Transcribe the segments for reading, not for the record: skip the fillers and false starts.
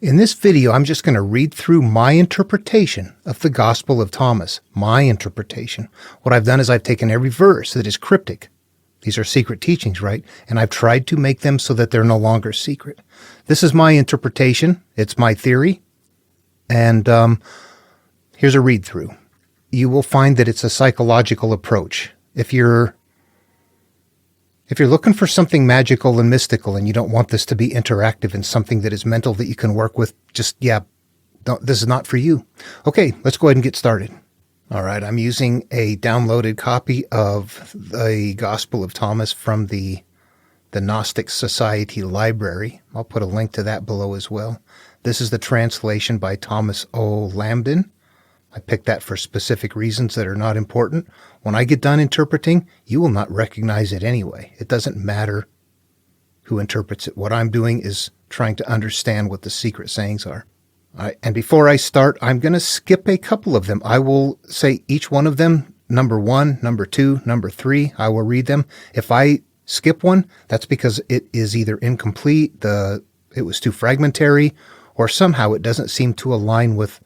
In this video, I'm just going to read through my interpretation of the Gospel of Thomas, my interpretation. What I've done is I've taken every verse that is cryptic. These are secret teachings, right? And I've tried to make them so that they're no longer secret. This is my interpretation. It's my theory. And here's a read through. You will find that it's a psychological approach. If you're looking for something magical and mystical and you don't want this to be interactive and something that is mental that you can work with, this is not for you. Okay, let's go ahead and get started. All right, I'm using a downloaded copy of the Gospel of Thomas from the Gnostic Society Library. I'll put a link to that below as well. This is the translation by Thomas O. Lambden. I picked that for specific reasons that are not important. When I get done interpreting, you will not recognize it anyway. It doesn't matter who interprets it. What I'm doing is trying to understand what the secret sayings are. All right, and before I start, I'm going to skip a couple of them. I will say each one of them, number 1, number 2, number 3. I will read them. If I skip one, that's because it is either incomplete, it was too fragmentary, or somehow it doesn't seem to align with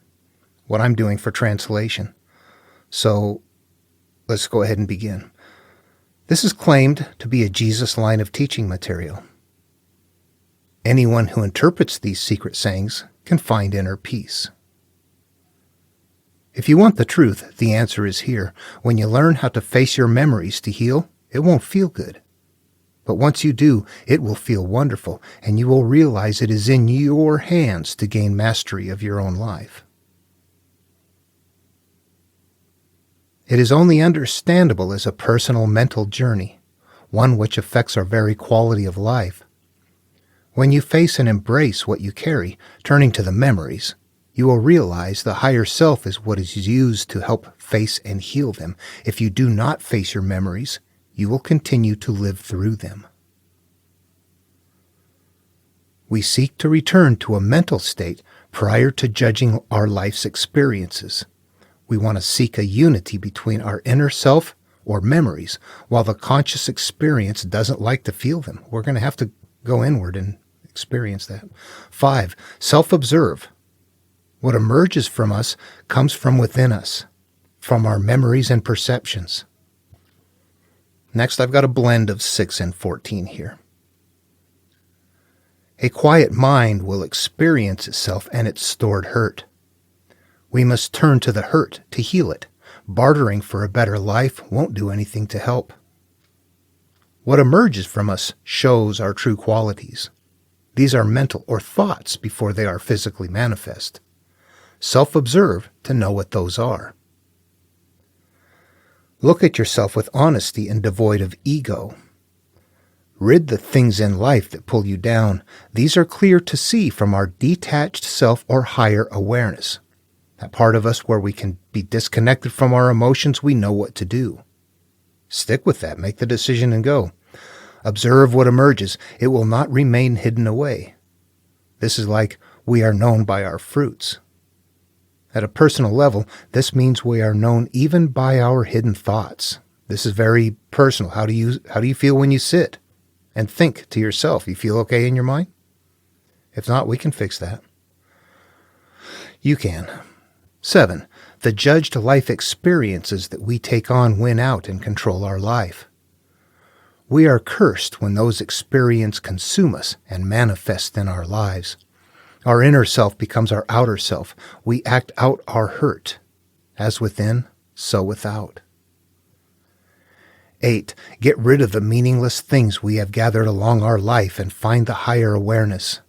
what I'm doing for translation. So let's go ahead and begin. This is claimed to be a Jesus line of teaching material. Anyone who interprets these secret sayings can find inner peace. If you want the truth, the answer is here. When you learn how to face your memories to heal, it won't feel good. But once you do, it will feel wonderful, and you will realize it is in your hands to gain mastery of your own life. It is only understandable as a personal mental journey, one which affects our very quality of life. When you face and embrace what you carry, turning to the memories, you will realize the higher self is what is used to help face and heal them. If you do not face your memories, you will continue to live through them. We seek to return to a mental state prior to judging our life's experiences. We want to seek a unity between our inner self or memories, while the conscious experience doesn't like to feel them. We're going to have to go inward and experience that. 5, self-observe. What emerges from us comes from within us, from our memories and perceptions. Next, I've got a blend of 6 and 14 here. A quiet mind will experience itself and its stored hurt. We must turn to the hurt to heal it. Bartering for a better life won't do anything to help. What emerges from us shows our true qualities. These are mental or thoughts before they are physically manifest. Self-observe to know what those are. Look at yourself with honesty and devoid of ego. Rid the things in life that pull you down. These are clear to see from our detached self or higher awareness. That part of us where we can be disconnected from our emotions, we know what to do. Stick with that. Make the decision and go. Observe what emerges. It will not remain hidden away. This is like we are known by our fruits. At a personal level, this means we are known even by our hidden thoughts. This is very personal. How do you feel when you sit and think to yourself? You feel okay in your mind? If not, we can fix that. You can. 7, the judged life experiences that we take on win out and control our life. We are cursed when those experiences consume us and manifest in our lives. Our inner self becomes our outer self. We act out our hurt. As within, so without. 8, get rid of the meaningless things we have gathered along our life and find the higher awareness.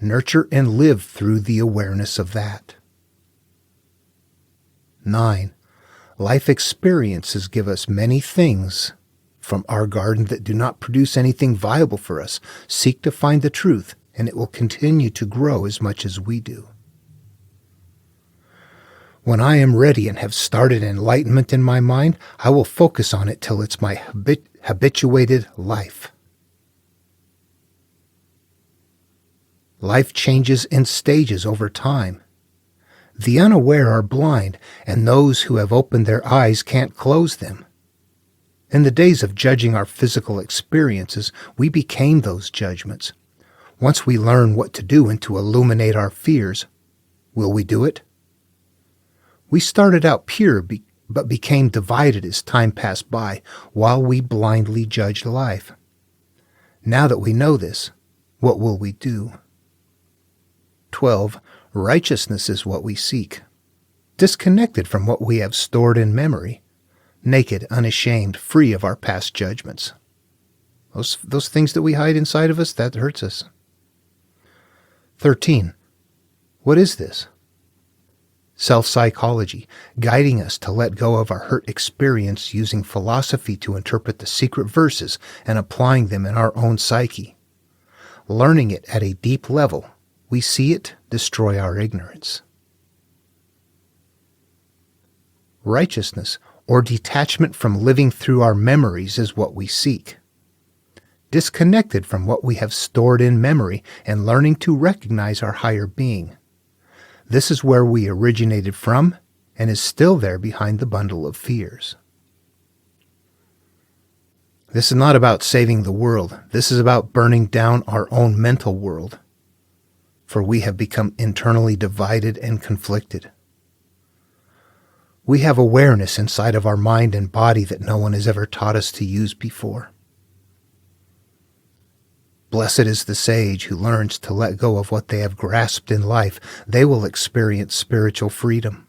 Nurture and live through the awareness of that. 9, life experiences give us many things from our garden that do not produce anything viable for us. Seek to find the truth, and it will continue to grow as much as we do. When I am ready and have started enlightenment in my mind, I will focus on it till it's my habituated life. Life changes in stages over time. The unaware are blind, and those who have opened their eyes can't close them. In the days of judging our physical experiences, we became those judgments. Once we learn what to do and to illuminate our fears, will we do it? We started out pure but became divided as time passed by while we blindly judged life. Now that we know this, what will we do? 12. Righteousness is what we seek. Disconnected from what we have stored in memory, naked, unashamed, free of our past judgments. Those things that we hide inside of us, that hurts us. 13. What is this? Self-psychology, guiding us to let go of our hurt experience using philosophy to interpret the secret verses and applying them in our own psyche. Learning it at a deep level, we see it destroy our ignorance. Righteousness, or detachment from living through our memories, is what we seek. Disconnected from what we have stored in memory and learning to recognize our higher being. This is where we originated from and is still there behind the bundle of fears. This is not about saving the world. This is about burning down our own mental world, for we have become internally divided and conflicted. We have awareness inside of our mind and body that no one has ever taught us to use before. Blessed is the sage who learns to let go of what they have grasped in life. They will experience spiritual freedom.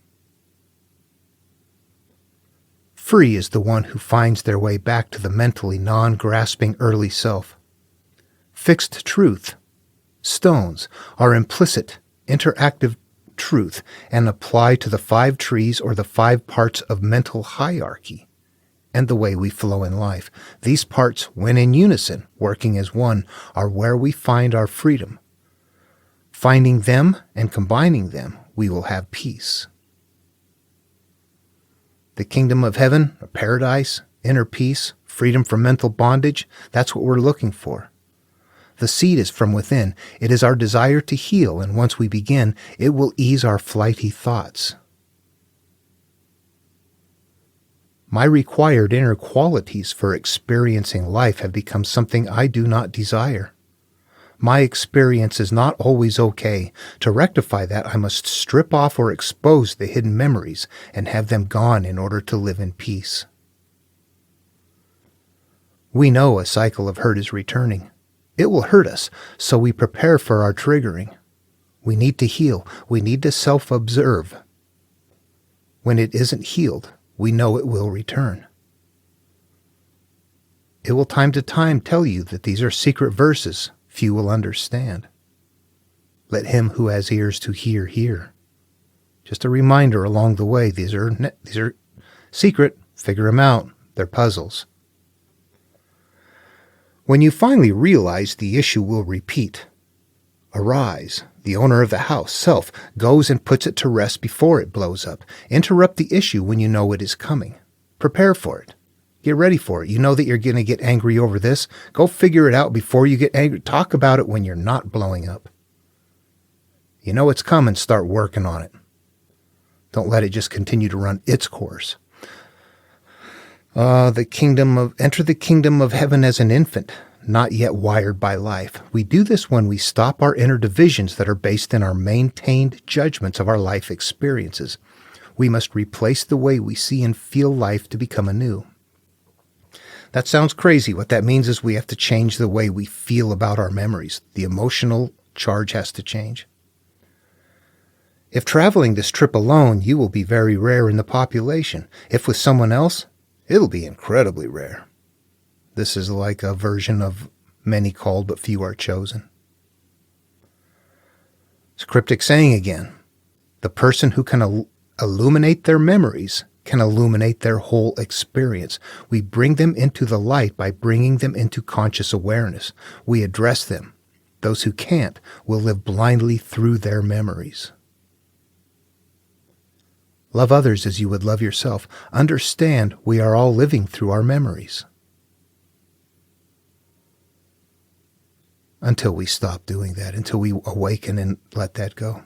Free is the one who finds their way back to the mentally non-grasping early self. Fixed truth, stones, are implicit, interactive truth and apply to the 5 trees or the 5 parts of mental hierarchy and the way we flow in life. These parts, when in unison, working as one, are where we find our freedom. Finding them and combining them, we will have peace. The kingdom of heaven, a paradise, inner peace, freedom from mental bondage, that's what we're looking for. The seed is from within. It is our desire to heal, and once we begin, it will ease our flighty thoughts. My required inner qualities for experiencing life have become something I do not desire. My experience is not always okay. To rectify that, I must strip off or expose the hidden memories and have them gone in order to live in peace. We know a cycle of hurt is returning. It will hurt us, so we prepare for our triggering. We need to heal. We need to self-observe. When it isn't healed, we know it will return. It will time to time tell you that these are secret verses few will understand. Let him who has ears to hear, hear. Just a reminder along the way, these are secret. Figure them out. They're puzzles. When you finally realize the issue will repeat, arise. The owner of the house, self, goes and puts it to rest before it blows up. Interrupt the issue when you know it is coming. Prepare for it. Get ready for it. You know that you're going to get angry over this. Go figure it out before you get angry. Talk about it when you're not blowing up. You know it's coming. Start working on it. Don't let it just continue to run its course. Enter the kingdom of heaven as an infant, not yet wired by life. We do this when we stop our inner divisions that are based in our maintained judgments of our life experiences. We must replace the way we see and feel life to become anew. That sounds crazy. What that means is we have to change the way we feel about our memories. The emotional charge has to change. If traveling this trip alone, you will be very rare in the population. If with someone else, it'll be incredibly rare. This is like a version of many called but few are chosen. It's cryptic saying again. The person who can illuminate their memories can illuminate their whole experience. We bring them into the light by bringing them into conscious awareness. We address them. Those who can't will live blindly through their memories. Love others as you would love yourself. Understand we are all living through our memories. Until we stop doing that, until we awaken and let that go.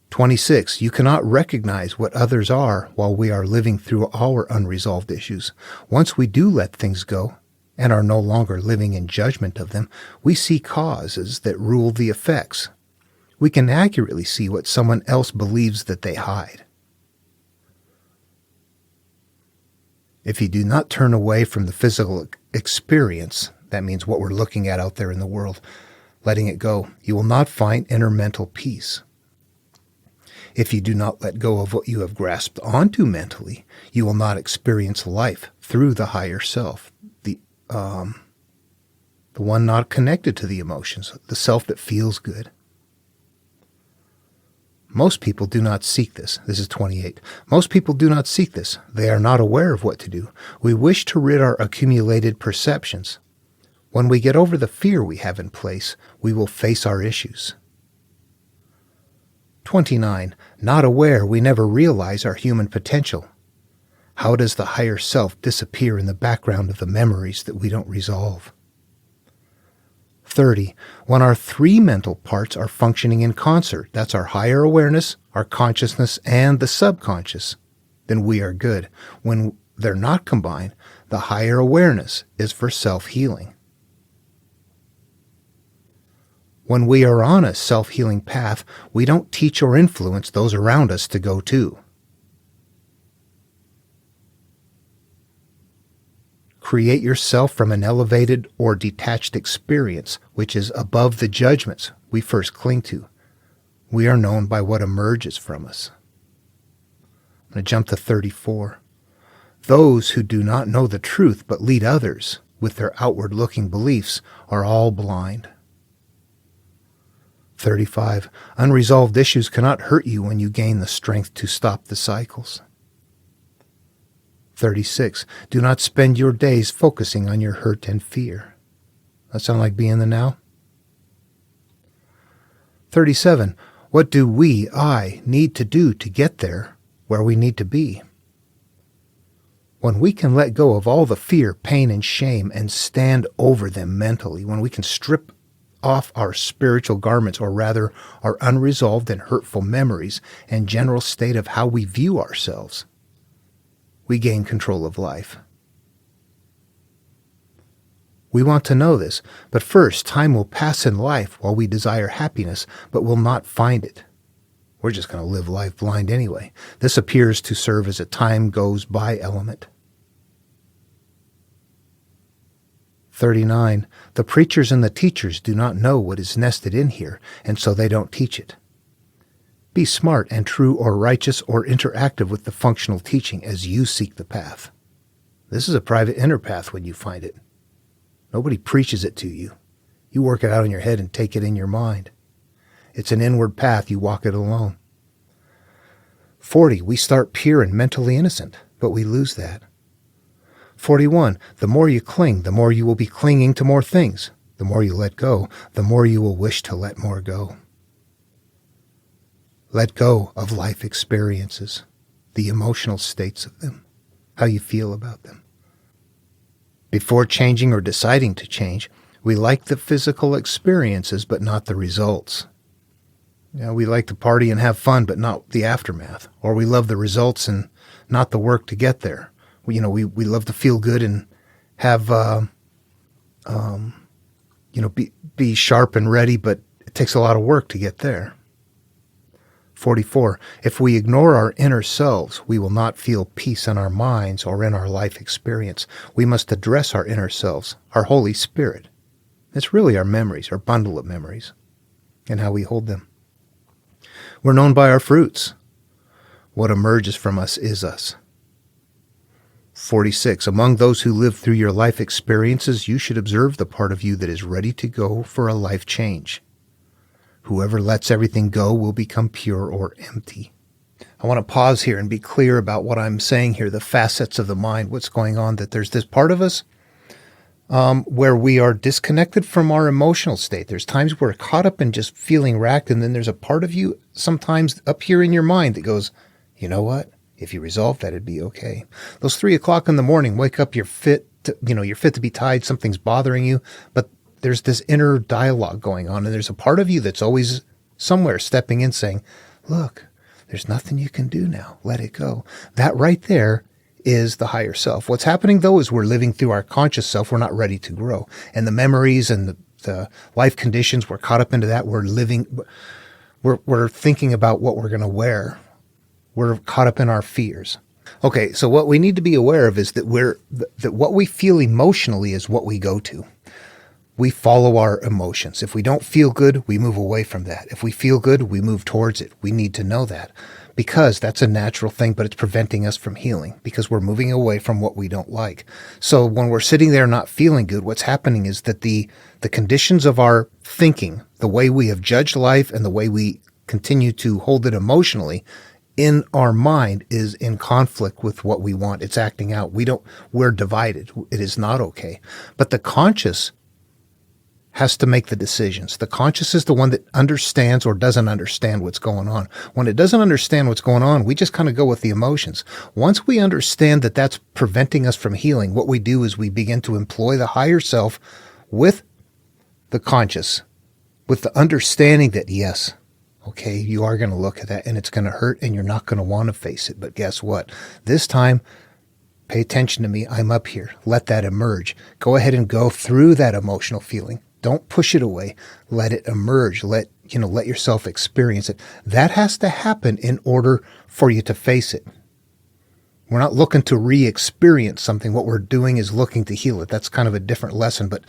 26. You cannot recognize what others are while we are living through our unresolved issues. Once we do let things go and are no longer living in judgment of them, we see causes that rule the effects. We can accurately see what someone else believes that they hide. If you do not turn away from the physical experience, that means what we're looking at out there in the world, letting it go, you will not find inner mental peace. If you do not let go of what you have grasped onto mentally, you will not experience life through the higher self, the one not connected to the emotions, the self that feels good. Most people do not seek this. This is 28. Most people do not seek this. They are not aware of what to do. We wish to rid our accumulated perceptions. When we get over the fear we have in place, we will face our issues. 29. Not aware, we never realize our human potential. How does the higher self disappear in the background of the memories that we don't resolve? 30. When our three mental parts are functioning in concert, that's our higher awareness, our consciousness, and the subconscious, then we are good. When they're not combined, the higher awareness is for self-healing. When we are on a self-healing path, we don't teach or influence those around us to go too. Create yourself from an elevated or detached experience, which is above the judgments we first cling to. We are known by what emerges from us. I'm going to jump to 34. Those who do not know the truth but lead others with their outward-looking beliefs are all blind. 35. Unresolved issues cannot hurt you when you gain the strength to stop the cycles. 36. Do not spend your days focusing on your hurt and fear. That sound like being the now? 37. What do I need to do to get there where we need to be? When we can let go of all the fear, pain, and shame and stand over them mentally, when we can strip off our spiritual garments, or rather our unresolved and hurtful memories and general state of how we view ourselves, we gain control of life. We want to know this, but first, time will pass in life while we desire happiness, but will not find it. We're just going to live life blind anyway. This appears to serve as a time goes by element. 39. The preachers and the teachers do not know what is nested in here, and so they don't teach it. Be smart and true or righteous or interactive with the functional teaching as you seek the path. This is a private inner path when you find it. Nobody preaches it to you. You work it out in your head and take it in your mind. It's an inward path. You walk it alone. 40. We start pure and mentally innocent, but we lose that. 41. The more you cling, the more you will be clinging to more things. The more you let go, the more you will wish to let more go. Let go of life experiences, the emotional states of them, how you feel about them. Before changing or deciding to change, we like the physical experiences, but not the results. We like to party and have fun, but not the aftermath. Or we love the results and not the work to get there. We love to feel good and have, be sharp and ready, but it takes a lot of work to get there. 44. If we ignore our inner selves, we will not feel peace in our minds or in our life experience. We must address our inner selves, our Holy Spirit. It's really our memories, our bundle of memories, and how we hold them. We're known by our fruits. What emerges from us is us. 46. Among those who live through your life experiences, you should observe the part of you that is ready to go for a life change. Whoever lets everything go will become pure or empty. I want to pause here and be clear about what I'm saying here, the facets of the mind, what's going on, that there's this part of us where we are disconnected from our emotional state. There's times we're caught up in just feeling racked, and then there's a part of you sometimes up here in your mind that goes, you know what? If you resolve that, it'd be okay. Those 3 o'clock in the morning, wake up, you're fit to be tied, something's bothering you, but there's this inner dialogue going on, and there's a part of you that's always somewhere stepping in saying, look, there's nothing you can do now. Let it go. That right there is the higher self. What's happening, though, is we're living through our conscious self. We're not ready to grow. And the memories and the life conditions, we're caught up into that. We're thinking about what we're going to wear. We're caught up in our fears. Okay, so what we need to be aware of is that what we feel emotionally is what we go to. We follow our emotions. If we don't feel good, we move away from that. If we feel good, we move towards it. We need to know that because that's a natural thing, but it's preventing us from healing because we're moving away from what we don't like. So when we're sitting there not feeling good, what's happening is that the conditions of our thinking, the way we have judged life and the way we continue to hold it emotionally in our mind is in conflict with what we want. It's acting out. We're divided. It is not okay. But the conscious has to make the decisions. The conscious is the one that understands or doesn't understand what's going on. When it doesn't understand what's going on, we just kind of go with the emotions. Once we understand that that's preventing us from healing, what we do is we begin to employ the higher self with the conscious, with the understanding that, yes, okay, you are going to look at that and it's going to hurt and you're not going to want to face it. But guess what? This time, pay attention to me. I'm up here. Let that emerge. Go ahead and go through that emotional feeling. Don't push it away. Let it emerge. Let yourself experience it. That has to happen in order for you to face it. We're not looking to re-experience something. What we're doing is looking to heal it. That's kind of a different lesson. But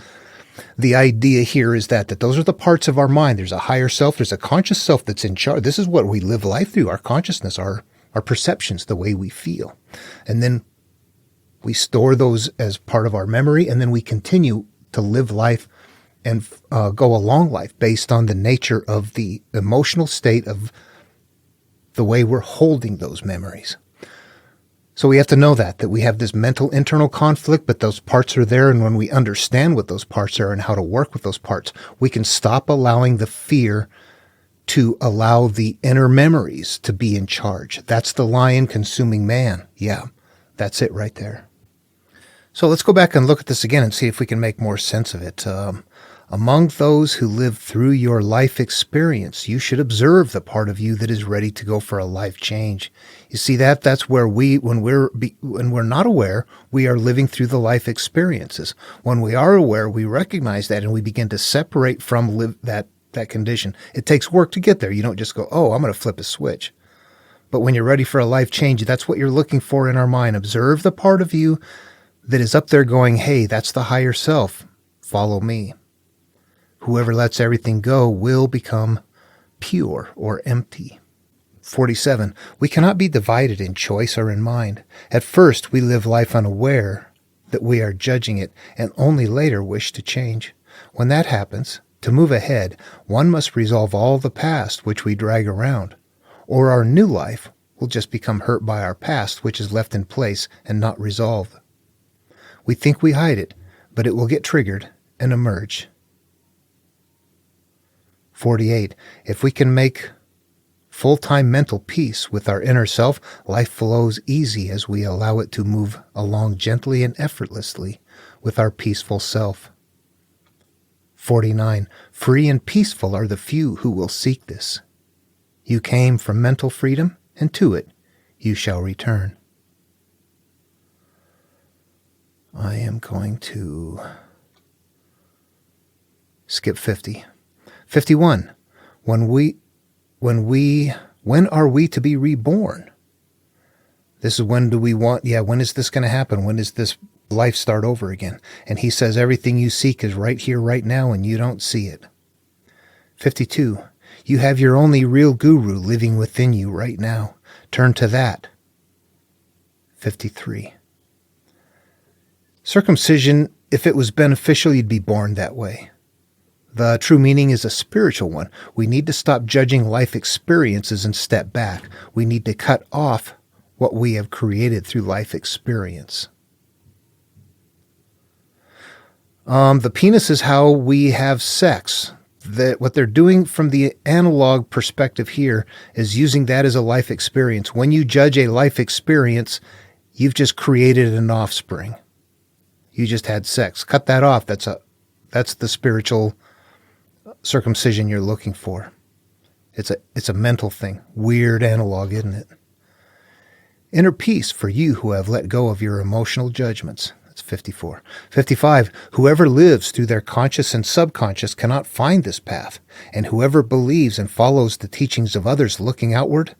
the idea here is that those are the parts of our mind. There's a higher self. There's a conscious self that's in charge. This is what we live life through. Our consciousness, our perceptions, the way we feel. And then we store those as part of our memory. And then we continue to live life and go along life based on the nature of the emotional state of the way we're holding those memories. So we have to know that we have this mental internal conflict, but those parts are there. And when we understand what those parts are and how to work with those parts, we can stop allowing the fear to allow the inner memories to be in charge. That's the lion consuming man. Yeah, that's it right there. So let's go back and look at this again and see if we can make more sense of it. Among those who live through your life experience, you should observe the part of you that is ready to go for a life change. You see that's where when we're not aware, we are living through the life experiences. When we are aware, we recognize that and we begin to separate from that condition. It takes work to get there. You don't just go, oh, I'm going to flip a switch. But when you're ready for a life change, that's what you're looking for in our mind. Observe the part of you that is up there going, hey, that's the higher self. Follow me. Whoever lets everything go will become pure or empty. 47. We cannot be divided in choice or in mind. At first, we live life unaware that we are judging it and only later wish to change. When that happens, to move ahead, one must resolve all the past which we drag around, or our new life will just become hurt by our past, which is left in place and not resolved. We think we hide it, but it will get triggered and emerge. 48. If we can make full-time mental peace with our inner self, life flows easy as we allow it to move along gently and effortlessly with our peaceful self. 49. Free and peaceful are the few who will seek this. You came from mental freedom, and to it you shall return. I am going to skip 50. 51. When are we to be reborn? This is when is this going to happen? When does this life start over again? And he says everything you seek is right here, right now, and you don't see it. 52. You have your only real guru living within you right now. Turn to that. 53. Circumcision, if it was beneficial, you'd be born that way. The true meaning is a spiritual one. We need to stop judging life experiences and step back. We need to cut off what we have created through life experience. The penis is how we have sex. What they're doing from the analog perspective here is using that as a life experience. When you judge a life experience, you've just created an offspring. You just had sex. Cut that off. That's the spiritual circumcision you're looking for. It's a mental thing. Weird analog, isn't it? Inner peace for you who have let go of your emotional judgments. That's 54. 55. Whoever lives through their conscious and subconscious cannot find this path, and whoever believes and follows the teachings of others looking outward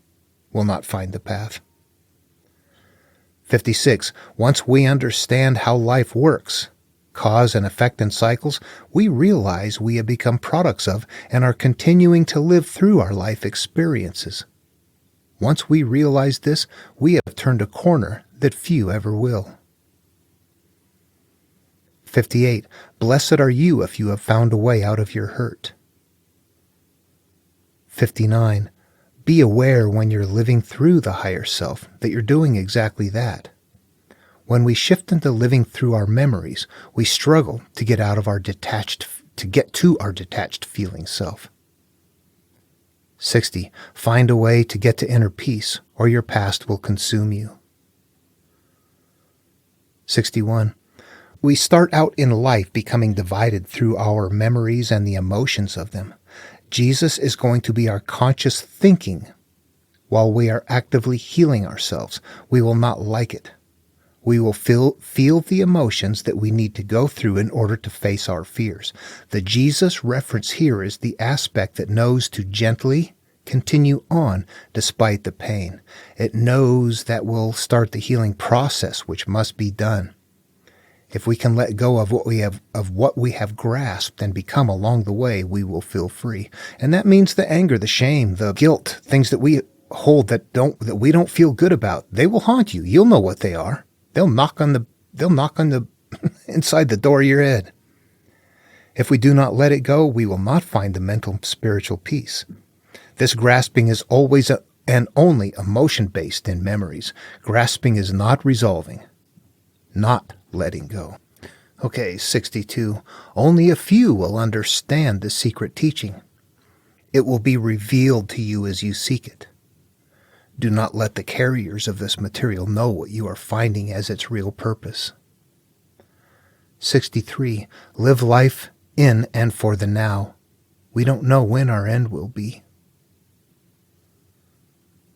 will not find the path. 56. Once we understand how life works, cause and effect and cycles, we realize we have become products of and are continuing to live through our life experiences. Once we realize this, we have turned a corner that few ever will. 58. Blessed are you if you have found a way out of your hurt. 59. Be aware when you're living through the higher self that you're doing exactly that. When we shift into living through our memories, we struggle to get to our detached feeling self. 60. Find a way to get to inner peace, or your past will consume you. 61. We start out in life becoming divided through our memories and the emotions of them. Jesus is going to be our conscious thinking while we are actively healing ourselves. We will not like it. We will feel the emotions that we need to go through in order to face our fears. The Jesus reference here is the aspect that knows to gently continue on despite the pain. It knows that will start the healing process which must be done. If we can let go of what we have grasped and become along the way, we will feel free. And that means the anger, the shame, the guilt, things that we hold that we don't feel good about, they will haunt you. You'll know what they are. They'll knock on the inside the door of your head. If we do not let it go, we will not find the mental spiritual peace. This grasping is always and only emotion-based in memories. Grasping is not resolving, not letting go. Okay, 62. Only a few will understand the secret teaching. It will be revealed to you as you seek it. Do not let the carriers of this material know what you are finding as its real purpose. 63. Live life in and for the now. We don't know when our end will be.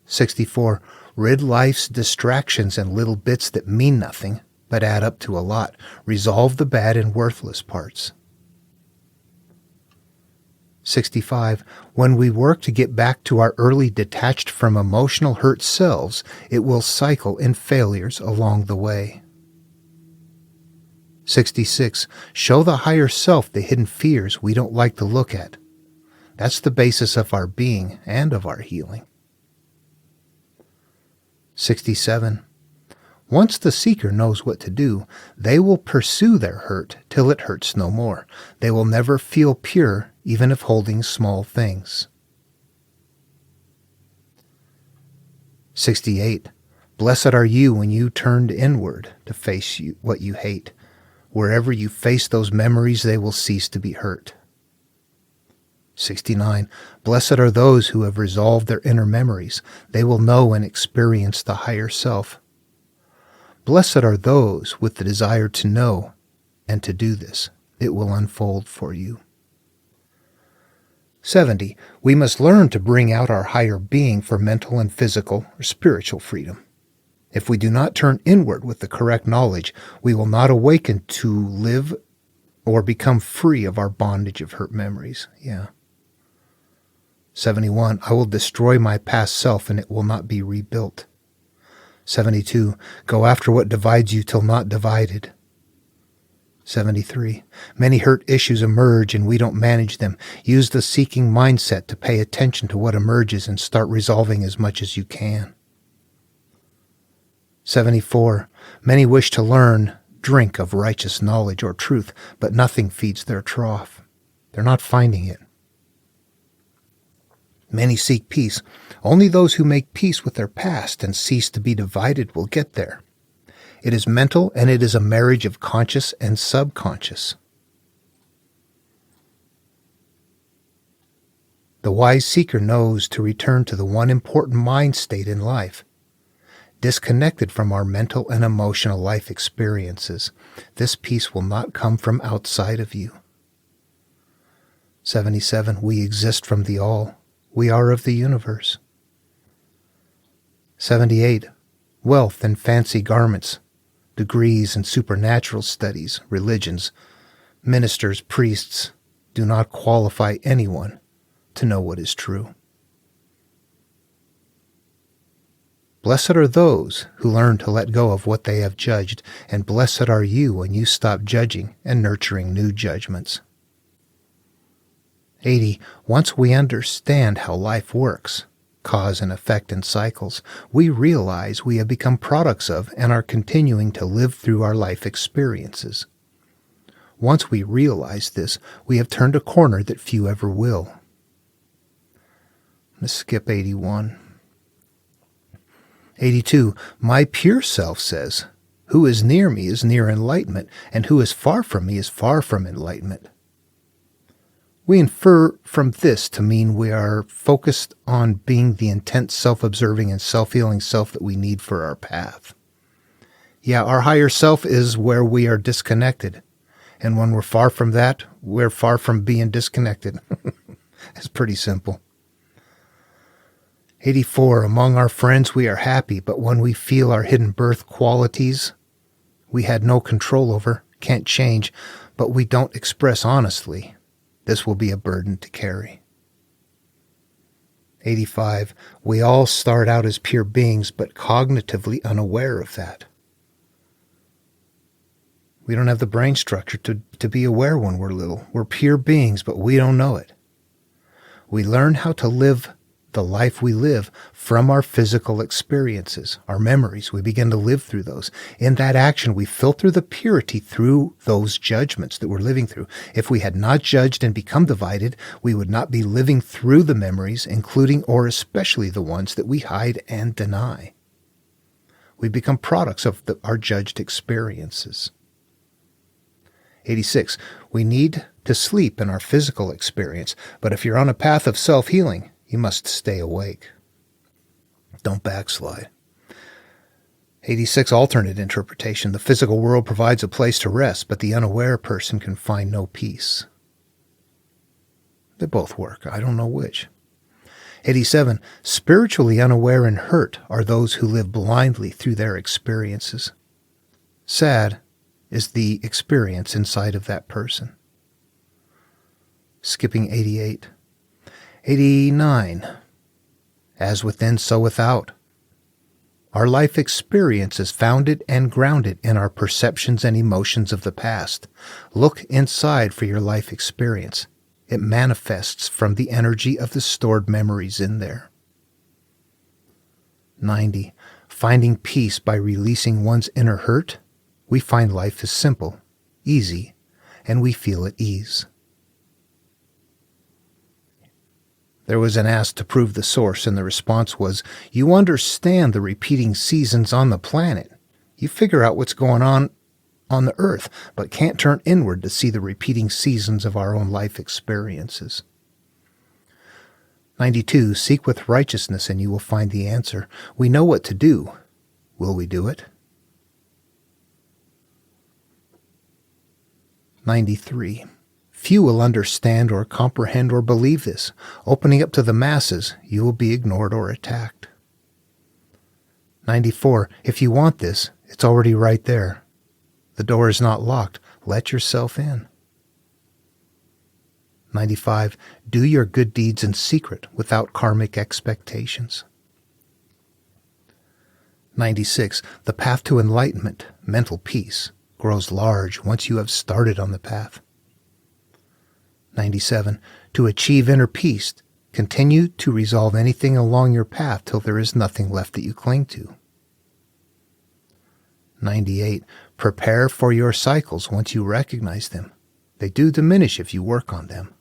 64. Rid life's distractions and little bits that mean nothing, but add up to a lot. Resolve the bad and worthless parts. 65. When we work to get back to our early detached from emotional hurt selves, it will cycle in failures along the way. 66. Show the higher self the hidden fears we don't like to look at. That's the basis of our being and of our healing. 67. Once the seeker knows what to do, they will pursue their hurt till it hurts no more. They will never feel pure, even if holding small things. 68. Blessed are you when you turned inward to face what you hate. Wherever you face those memories, they will cease to be hurt. 69. Blessed are those who have resolved their inner memories. They will know and experience the higher self. Blessed are those with the desire to know and to do this. It will unfold for you. 70. We must learn to bring out our higher being for mental and physical or spiritual freedom. If we do not turn inward with the correct knowledge, we will not awaken to live or become free of our bondage of hurt memories. 71. I will destroy my past self and it will not be rebuilt. 72. Go after what divides you till not divided. 73. Many hurt issues emerge and we don't manage them. Use the seeking mindset to pay attention to what emerges and start resolving as much as you can. 74. Many wish to learn, drink of righteous knowledge or truth, but nothing feeds their trough. They're not finding it. Many seek peace. Only those who make peace with their past and cease to be divided will get there. It is mental, and it is a marriage of conscious and subconscious. The wise seeker knows to return to the one important mind state in life, disconnected from our mental and emotional life experiences. This peace will not come from outside of you. 77. We exist from the all. We are of the universe. 78. wealth and fancy garments, degrees and supernatural studies, religions, ministers, priests do not qualify anyone to know what is true. Blessed are those who learn to let go of what they have judged, and blessed are you when you stop judging and nurturing new judgments. 80. Once we understand how life works, cause and effect and cycles, we realize we have become products of and are continuing to live through our life experiences. Once we realize this, we have turned a corner that few ever will. Let's skip 81. 82. My pure self says, who is near me is near enlightenment, and who is far from me is far from enlightenment. We infer from this to mean we are focused on being the intense self-observing and self-healing self that we need for our path. Yeah, our higher self is where we are disconnected. And when we're far from that, we're far from being disconnected. It's pretty simple. 84. Among our friends we are happy, but when we feel our hidden birth qualities we had no control over, can't change, but we don't express honestly, this will be a burden to carry. 85. We all start out as pure beings, but cognitively unaware of that. We don't have the brain structure to be aware when we're little. We're pure beings, but we don't know it. We learn how to live the life we live from our physical experiences, our memories. We begin to live through those. In that action, we filter the purity through those judgments that we're living through. If we had not judged and become divided, we would not be living through the memories, including or especially the ones that we hide and deny. We become products of our judged experiences. 86. We need to sleep in our physical experience, but if you're on a path of self-healing, you must stay awake. Don't backslide. 86. Alternate interpretation. The physical world provides a place to rest, but the unaware person can find no peace. They both work. I don't know which. 87. Spiritually unaware and hurt are those who live blindly through their experiences. Sad is the experience inside of that person. Skipping 88. 89. As within, so without. Our life experience is founded and grounded in our perceptions and emotions of the past. Look inside for your life experience. It manifests from the energy of the stored memories in there. 90. Finding peace by releasing one's inner hurt, we find life is simple, easy, and we feel at ease. There was an ask to prove the source, and the response was, you understand the repeating seasons on the planet. You figure out what's going on the earth, but can't turn inward to see the repeating seasons of our own life experiences. 92. Seek with righteousness, and you will find the answer. We know what to do. Will we do it? 93. Few will understand or comprehend or believe this. Opening up to the masses, you will be ignored or attacked. 94. If you want this, it's already right there. The door is not locked. Let yourself in. 95. Do your good deeds in secret without karmic expectations. 96. The path to enlightenment, mental peace, grows large once you have started on the path. 97. To achieve inner peace, continue to resolve anything along your path till there is nothing left that you cling to. 98. Prepare for your cycles once you recognize them. They do diminish if you work on them.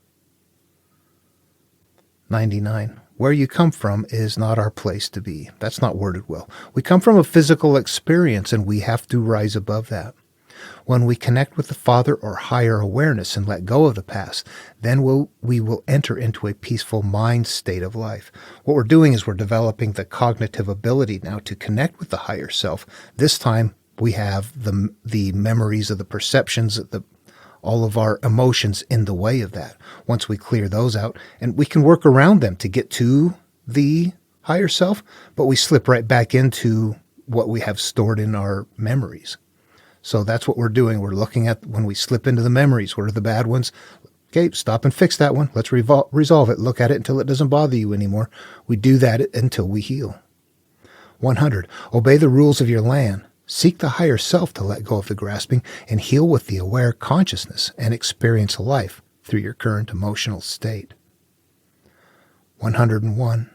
99. Where you come from is not our place to be. That's not worded well. We come from a physical experience, and we have to rise above that. When we connect with the Father or higher awareness and let go of the past, then we will enter into a peaceful mind state of life. What we're doing is we're developing the cognitive ability now to connect with the higher self. This time we have the memories of the perceptions, all of our emotions in the way of that. Once we clear those out, and we can work around them to get to the higher self, but we slip right back into what we have stored in our memories. So that's what we're doing. We're looking at when we slip into the memories. What are the bad ones? Okay, stop and fix that one. Let's resolve it. Look at it until it doesn't bother you anymore. We do that until we heal. 100. Obey the rules of your land. Seek the higher self to let go of the grasping and heal with the aware consciousness and experience life through your current emotional state. 101.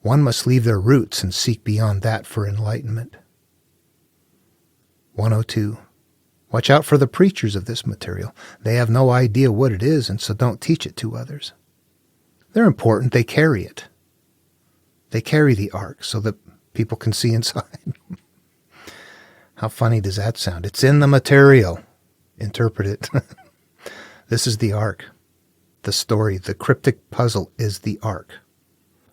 One must leave their roots and seek beyond that for enlightenment. 102. Watch out for the preachers of this material. They have no idea what it is, and so don't teach it to others. They're important. They carry it. They carry the ark so that people can see inside. How funny does that sound? It's in the material. Interpret it. This is the ark. The story, the cryptic puzzle is the ark.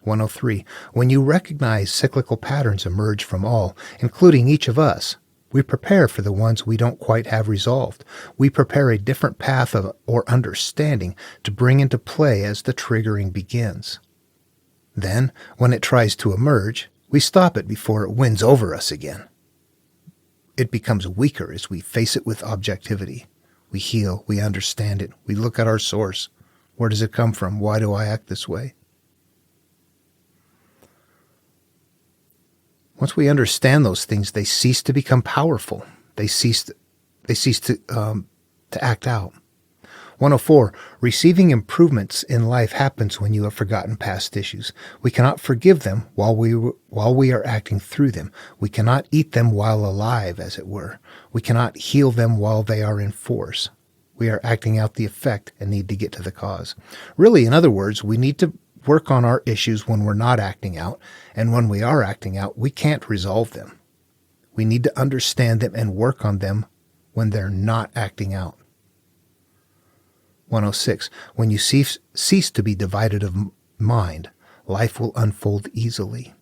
103. When you recognize cyclical patterns emerge from all, including each of us, we prepare for the ones we don't quite have resolved. We prepare a different path or understanding to bring into play as the triggering begins. Then, when it tries to emerge, we stop it before it wins over us again. It becomes weaker as we face it with objectivity. We heal, we understand it, we look at our source. Where does it come from? Why do I act this way? Once we understand those things, they cease to become powerful. They cease to act out. 104. Receiving improvements in life happens when you have forgotten past issues. We cannot forgive them while we are acting through them. We cannot eat them while alive, as it were. We cannot heal them while they are in force. We are acting out the effect and need to get to the cause. Really, in other words, we need to work on our issues when we're not acting out, and when we are acting out, we can't resolve them. We need to understand them and work on them when they're not acting out. 106. When you cease to be divided of mind, life will unfold easily.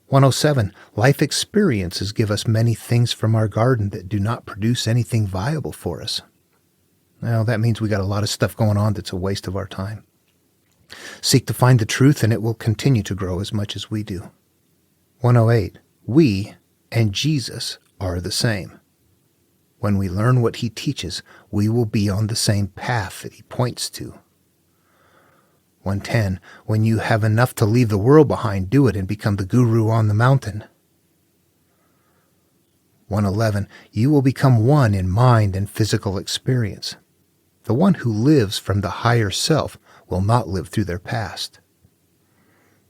107. Life experiences give us many things from our garden that do not produce anything viable for us. Well, that means we got a lot of stuff going on that's a waste of our time. Seek to find the truth, and it will continue to grow as much as we do. 108. We and Jesus are the same. When we learn what he teaches, we will be on the same path that he points to. 110. When you have enough to leave the world behind, do it and become the guru on the mountain. 111. You will become one in mind and physical experience. The one who lives from the higher self will not live through their past.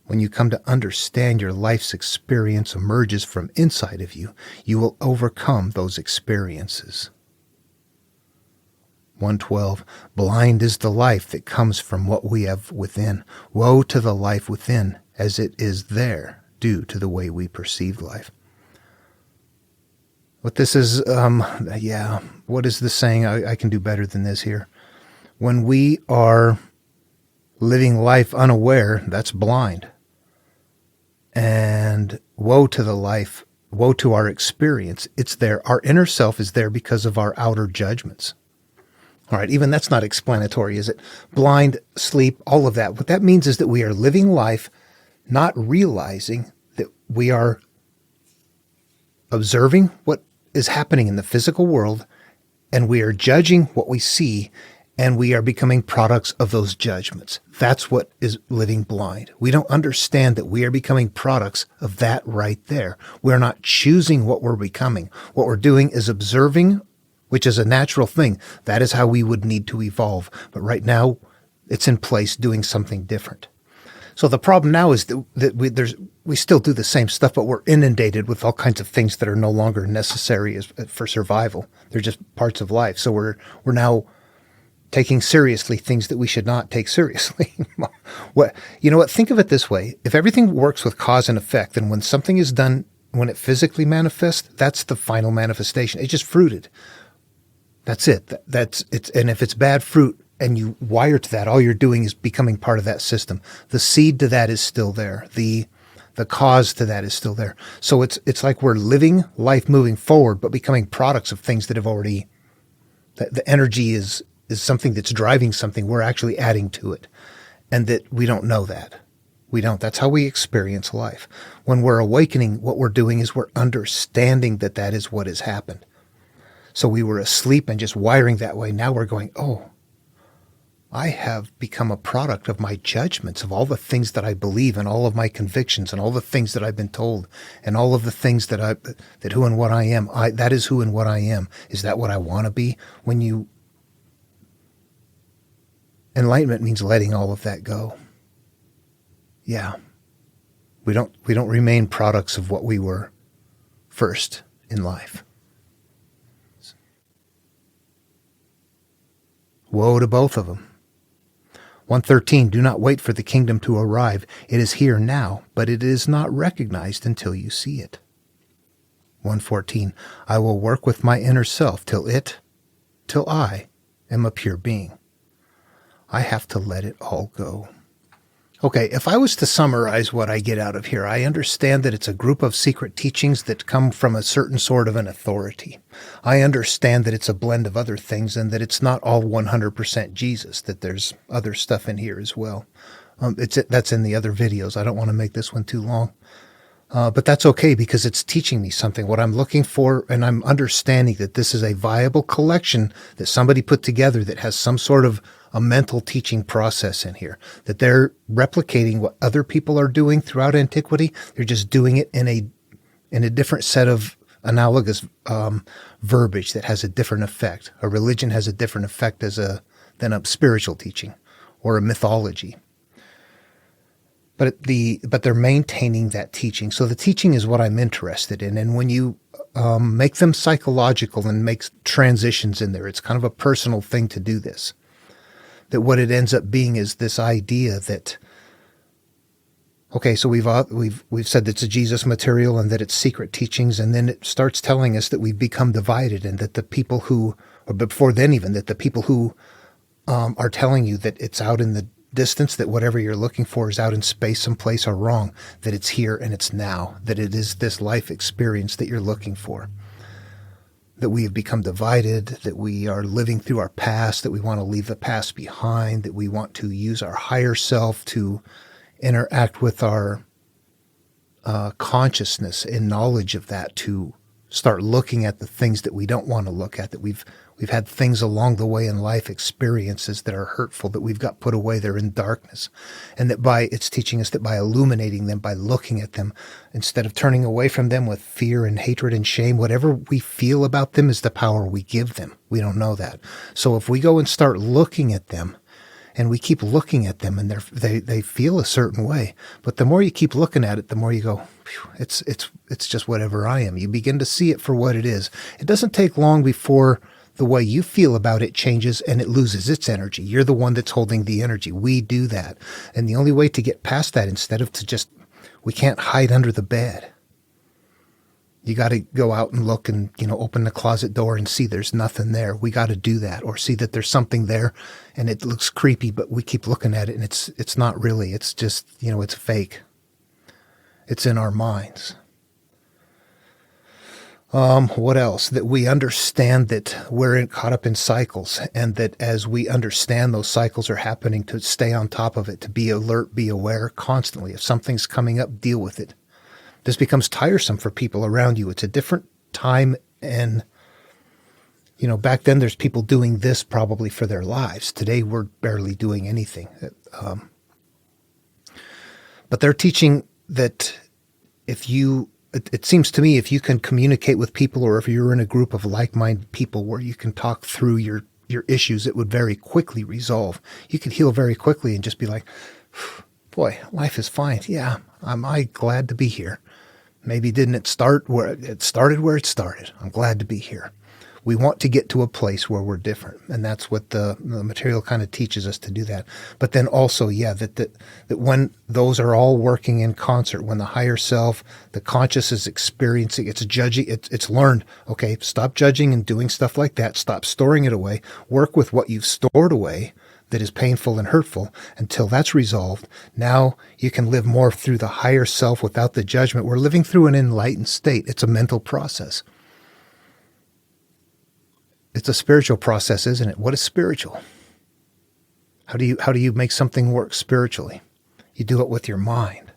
When you come to understand your life's experience emerges from inside of you, you will overcome those experiences. 112. Blind is the life that comes from what we have within. Woe to the life within, as it is there, due to the way we perceive life. What this is, what is the saying? I can do better than this here. When we are living life unaware, that's blind. And woe to the life, woe to our experience. It's there. Our inner self is there because of our outer judgments. All right, even that's not explanatory, is it? Blind, sleep, all of that. What that means is that we are living life not realizing that we are observing what is happening in the physical world, and we are judging what we see, and we are becoming products of those judgments. That's what is living blind. We don't understand that we are becoming products of that right there. We're not choosing what we're becoming. What we're doing is observing, which is a natural thing. That is how we would need to evolve. But right now, it's in place doing something different. So the problem now is that we still do the same stuff, but we're inundated with all kinds of things that are no longer necessary for survival. They're just parts of life. So we're now taking seriously things that we should not take seriously. You know what? Think of it this way. If everything works with cause and effect, then when something is done, when it physically manifests, that's the final manifestation. It's just fruited. That's it. And if it's bad fruit and you wire to that, all you're doing is becoming part of that system. The seed to that is still there. The cause to that is still there. So it's like we're living life moving forward, but becoming products of things that have already, the energy is something that's driving something. We're actually adding to it, and that we don't know that. We don't. That's how we experience life. When we're awakening, what we're doing is we're understanding that that is what has happened. So we were asleep and just wiring that way. Now we're going, oh, I have become a product of my judgments, of all the things that I believe and all of my convictions and all the things that I've been told and all of the things that who and what I am. That is who and what I am. Is that what I want to be? Enlightenment means letting all of that go. Yeah. We don't remain products of what we were first in life. Woe to both of them. 113, do not wait for the kingdom to arrive. It is here now, but it is not recognized until you see it. 114, I will work with my inner self till I am a pure being. I have to let it all go. Okay, if I was to summarize what I get out of here, I understand that it's a group of secret teachings that come from a certain sort of an authority. I understand that it's a blend of other things and that it's not all 100% Jesus, that there's other stuff in here as well. That's in the other videos. I don't want to make this one too long. But that's okay because it's teaching me something, what I'm looking for, and I'm understanding that this is a viable collection that somebody put together that has some sort of a mental teaching process in here, that they're replicating what other people are doing throughout antiquity. They're just doing it in a different set of analogous verbiage that has a different effect. A religion has a different effect than a spiritual teaching or a mythology. But they're maintaining that teaching. So the teaching is what I'm interested in. And when you make them psychological and make transitions in there, it's kind of a personal thing to do this. That what it ends up being is this idea that, okay, so we've said that it's a Jesus material and that it's secret teachings, and then it starts telling us that we've become divided, and that the people who, or before then even, that the people who are telling you that it's out in the distance, that whatever you're looking for is out in space someplace, are wrong, that it's here and it's now, that it is this life experience that you're looking for. That we have become divided, that we are living through our past, that we want to leave the past behind, that we want to use our higher self to interact with our consciousness and knowledge of that, to start looking at the things that we don't want to look at, that we've had things along the way in life, experiences that are hurtful, that we've got put away, they're in darkness. And that it's teaching us that by illuminating them, by looking at them, instead of turning away from them with fear and hatred and shame, whatever we feel about them is the power we give them. We don't know that. So if we go and start looking at them, and we keep looking at them, and they feel a certain way, but the more you keep looking at it, the more you go, it's just whatever I am. You begin to see it for what it is. It doesn't take long before the way you feel about it changes and it loses its energy. You're the one that's holding the energy. We do that. And the only way to get past that, instead of we can't hide under the bed. You got to go out and look and, open the closet door and see there's nothing there. We got to do that, or see that there's something there and it looks creepy, but we keep looking at it and it's not really. It's just, it's fake. It's in our minds. What else? That we understand that we're caught up in cycles, and that as we understand those cycles are happening, to stay on top of it, to be alert, be aware constantly. If something's coming up, deal with it. This becomes tiresome for people around you. It's a different time, and, back then there's people doing this probably for their lives. Today we're barely doing anything. But they're teaching that it seems to me, if you can communicate with people, or if you're in a group of like-minded people where you can talk through your issues, it would very quickly resolve. You could heal very quickly and just be like, boy, life is fine. Yeah, I'm glad to be here. Maybe didn't it start where it started. I'm glad to be here. We want to get to a place where we're different. And that's what the material kind of teaches us to do that. But then also, that when those are all working in concert, when the higher self, the conscious is experiencing, it's judging, it's learned, okay, stop judging and doing stuff like that. Stop storing it away. Work with what you've stored away that is painful and hurtful until that's resolved. Now you can live more through the higher self without the judgment. We're living through an enlightened state. It's a mental process. It's a spiritual process, isn't it? What is spiritual? How do you make something work spiritually? You do it with your mind.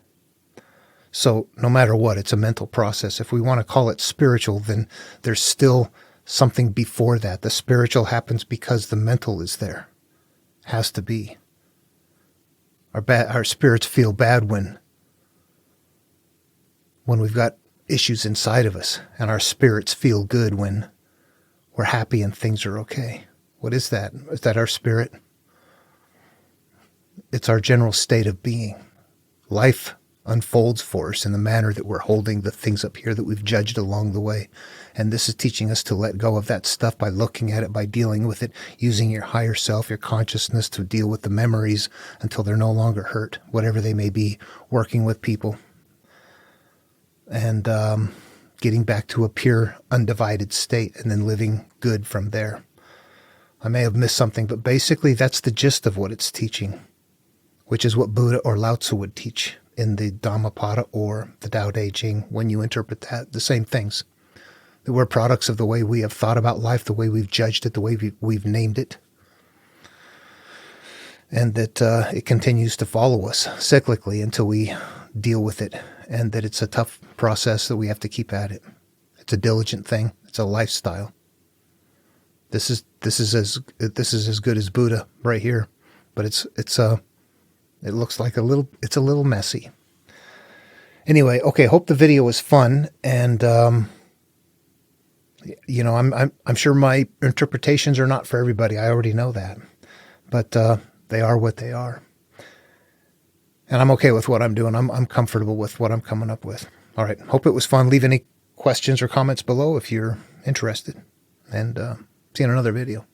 So no matter what, it's a mental process. If we want to call it spiritual, then there's still something before that. The spiritual happens because the mental is there. Has to be. Our spirits feel bad when we've got issues inside of us, and our spirits feel good when we're happy and things are okay. What is that? Is that our spirit? It's our general state of being. Life unfolds for us in the manner that we're holding the things up here that we've judged along the way. And this is teaching us to let go of that stuff by looking at it, by dealing with it, using your higher self, your consciousness to deal with the memories until they're no longer hurt, whatever they may be, working with people. And getting back to a pure, undivided state and then living good from there. I may have missed something, but basically that's the gist of what it's teaching, which is what Buddha or Lao Tzu would teach in the Dhammapada or the Tao Te Ching when you interpret that, the same things. That we're products of the way we have thought about life, the way we've judged it, the way we've named it. And that it continues to follow us cyclically until we deal with it, and that it's a tough process that we have to keep at it. It's a diligent thing. It's a lifestyle. This is as good as Buddha right here, but it looks like it's a little messy. Anyway, okay, hope the video was fun, and I'm sure my interpretations are not for everybody. I already know that, but they are what they are. And I'm okay with what I'm doing. I'm comfortable with what I'm coming up with. All right. Hope it was fun. Leave any questions or comments below if you're interested. And see you in another video.